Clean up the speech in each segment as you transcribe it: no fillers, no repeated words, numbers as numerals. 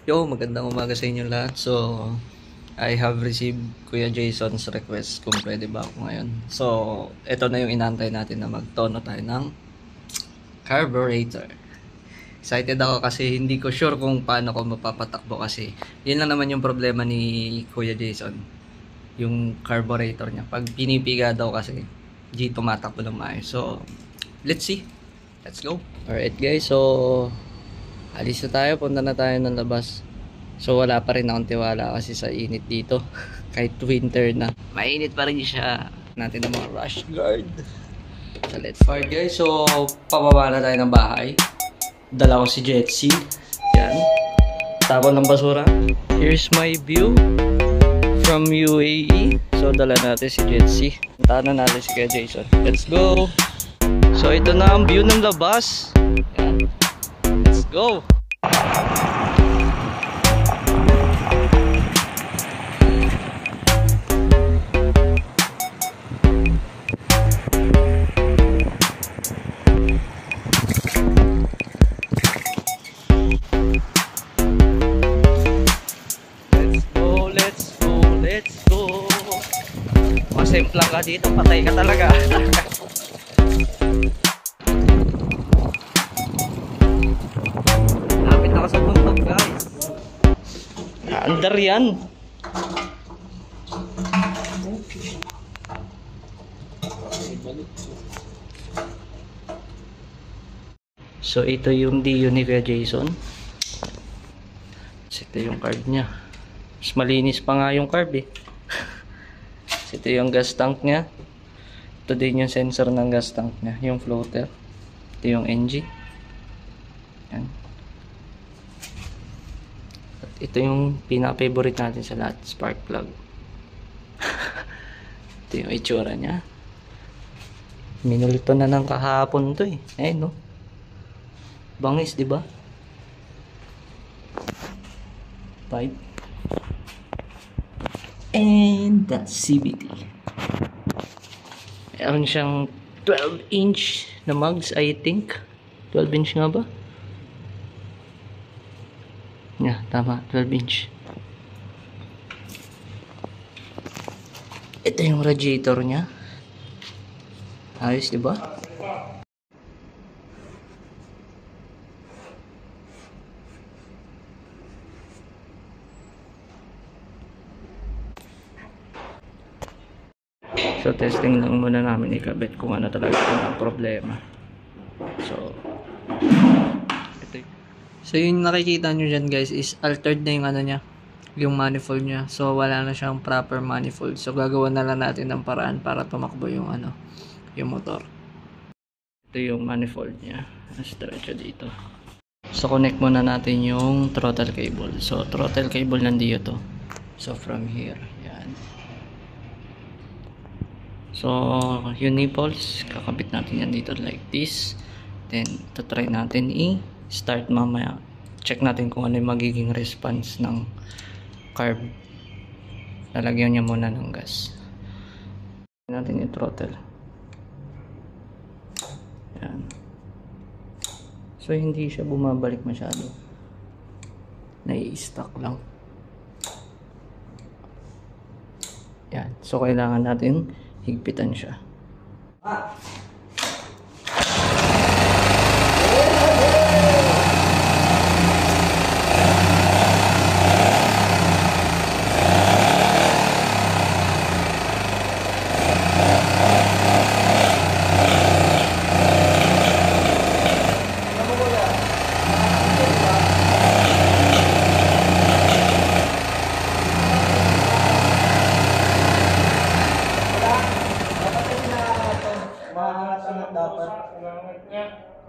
Yo, magandang umaga sa inyo lahat. So, I have received Kuya Jason's request kung pwede ba ako ngayon. So, ito na yung inantay natin na magtono tayo ng carburetor. Excited ako kasi hindi ko sure kung paano ko mapapatakbo kasi yun lang naman yung problema ni Kuya Jason. Yung carburetor niya. Pag pinipiga daw kasi, di tumatakbo lang maayos. So, let's see. Let's go. Alright guys, so alis na tayo, punta na tayo ng labas. So wala pa rin akong tiwala kasi sa init dito. Kahit winter na, mainit pa rin siya. Natin ng mga rush guard. So let's start guys. So pababa na tayo ng bahay. Dala ko si Jetsi. Yan. Tapon ng basura. Here's my view from UAE. So dala natin si Jetsi. Puntahan na natin si Kuya Jason. Let's go. So ito na ang view ng labas. Yan. Let's go! Let's go! Masemplang ka dito, patay ka talaga. Sa bundok guys. Andar yan. So ito yung DU ni Kuya Jason. Ito yung carb niya. Mas malinis pa nga yung carb eh. Ito yung gas tank niya. Ito din yung sensor ng gas tank niya. Yung floater. Ito yung engine. Yan. Ito yung pinaka-favorite natin sa lahat, spark plug. Ito yung itsura niya. Minulto na ng kahapon to eh. Ayun no. Bangis, di ba? Pipe. And that's CVT. Meron siyang 12-inch na mugs, I think. 12-inch nga ba? Yeah, tama, 12-inch. Ito yung radiator niya. Ayos, di ba? So, testing lang muna namin ikabit kung ano talaga ang problema. So yung nakikita nyo dyan guys is altered na yung ano niya, yung manifold niya. So wala na siyang proper manifold. So gagawa na lang natin ng paraan para tumakbo yung ano, yung motor. Ito yung manifold niya. Diretso dito. So connect muna natin yung throttle cable. So throttle cable nandiyo to. So from here, yan. So yung nipples, kakabit natin yan dito like this. Then try natin start mamaya. Check natin kung ano yung magiging response ng carb. Lalagyan niya muna ng gas. Natin yung throttle. Yan. So hindi siya bumabalik masyado. Nai-stuck lang. Yan. So kailangan natin higpitan siya.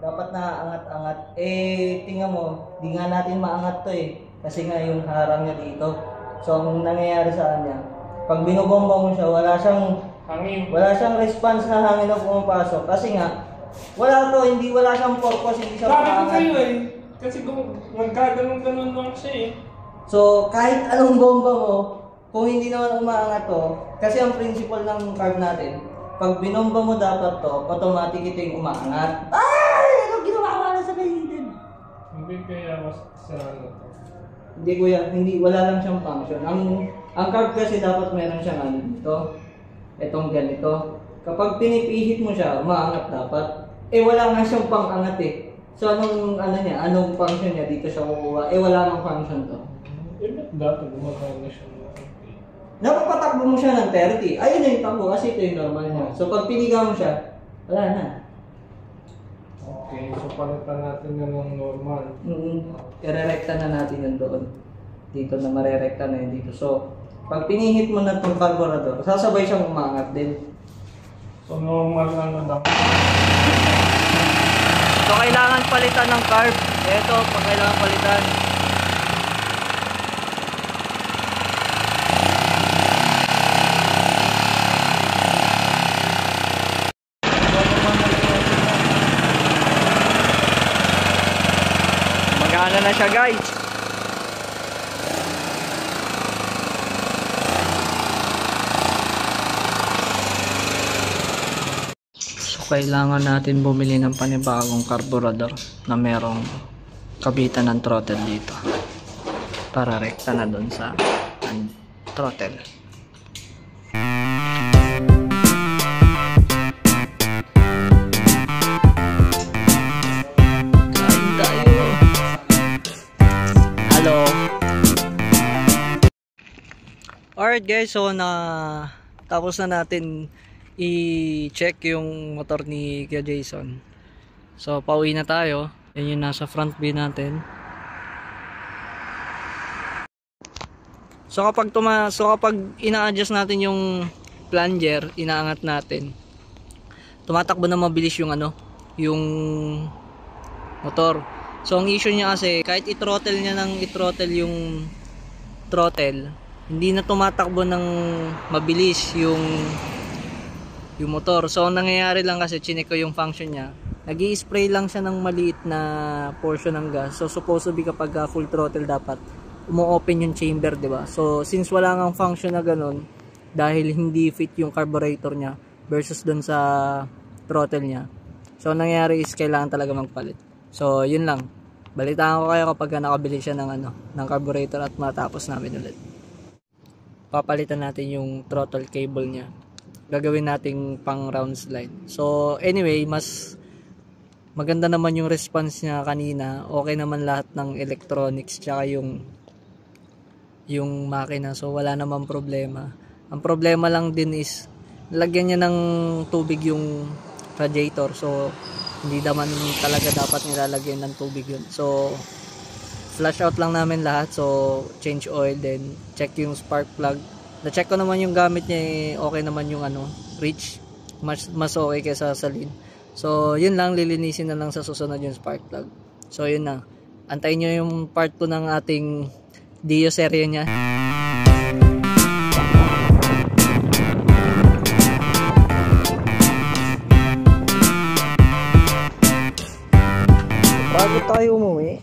Dapat na angat-angat. Tingnan mo, di nga natin maangat to eh. Kasi nga yung harang niya dito. So, ang nangyayari sa kanya, pag binubomba mo siya, wala siyang response na hangin na pumapasok. Kasi nga, wala siyang purpose, hindi siya maangat. maangat. Sa'yo eh. Kasi magkaganon-ganon lang siya eh. So, kahit anong bomba mo, kung hindi naman umaangat to, kasi ang principle ng carb natin, pag binomba mo dapat to, automatic ito yung umaangat. Ay! Ano ginawa ko na sa paligid? Hindi kaya mas sa ano to. Hindi kuya, hindi, wala lang siyang function. Ang carb kasi dapat meron siyang ano dito. Itong ganito. Kapag pinipihit mo siya, umaangat dapat. Eh wala nga siyang pang-angat eh. So anong ano niya, anong function niya dito siya kukuha? Eh wala nang function to. Eh, ba't dati gumagana siya ng okay? Dapat patakbo mo siya ng 30. Ayun na yung takbo kasi ito yung normal niya. So pag piniga mo siya, wala na. Okay, so palitan natin yun ng normal. Irerekta na natin yun doon. Dito na marerekta na yun dito. So, pag pinihit mo na itong carburetor, sasabay siyang umangat din. So normal ano daw. So kailangan palitan ng carb. Ito, pag kailangan palitan. Magana na siya, guys. Kailangan natin bumili ng panibagong carburetor na merong kabitan ng throttle dito para rekta na doon sa throttle. Kain tayo. Hello. Alright guys, so tapos na natin i-check yung motor ni Kuya Jason. So pauwi na tayo. Yan yung nasa front view natin. So kapag ina-adjust natin yung plunger, inaangat natin, tumatakbo na mabilis yung yung motor. So ang issue niya kasi kahit i-throttle niya ng i-throttle yung throttle, hindi na tumatakbo ng mabilis yung motor. So ang nangyayari lang kasi chinek ko yung function niya, nag-i-spray lang siya ng maliit na portion ng gas. So supposed to be kapag full throttle dapat umo-open yung chamber, di ba? So since wala ngang function na ganun, dahil hindi fit yung carburetor niya versus dun sa throttle niya, so ang nangyayari is kailangan talaga magpalit. So yun lang, balitaan ko kayo kapag nakabili siya ng ng carburetor at matapos namin ulit. Papalitan natin yung throttle cable niya, gagawin nating pang round slide. So anyway, mas maganda naman yung response niya kanina. Okay naman lahat ng electronics tsaka yung makina, so wala naman problema. Ang problema lang din is lagyan niya ng tubig yung radiator, so hindi naman talaga dapat nilalagyan ng tubig yun. So flush out lang namin lahat. So change oil, then check yung spark plug. Na-check ko naman yung gamit niya, okay naman yung reach, mas okay kaysa sa lean. So yun lang, lilinisin na lang sa susunod yung spark plug. So yun na, antayin nyo yung part 2 ng ating Dio serye niya. Bago tayo umuwi,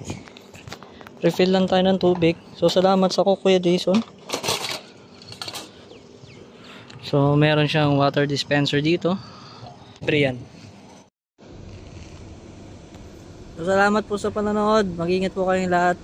refill lang tayo ng tubig. So salamat sa Kuya Jason. So meron siyang water dispenser dito. Free yan. So salamat po sa panonood. Mag-ingat po kayong lahat.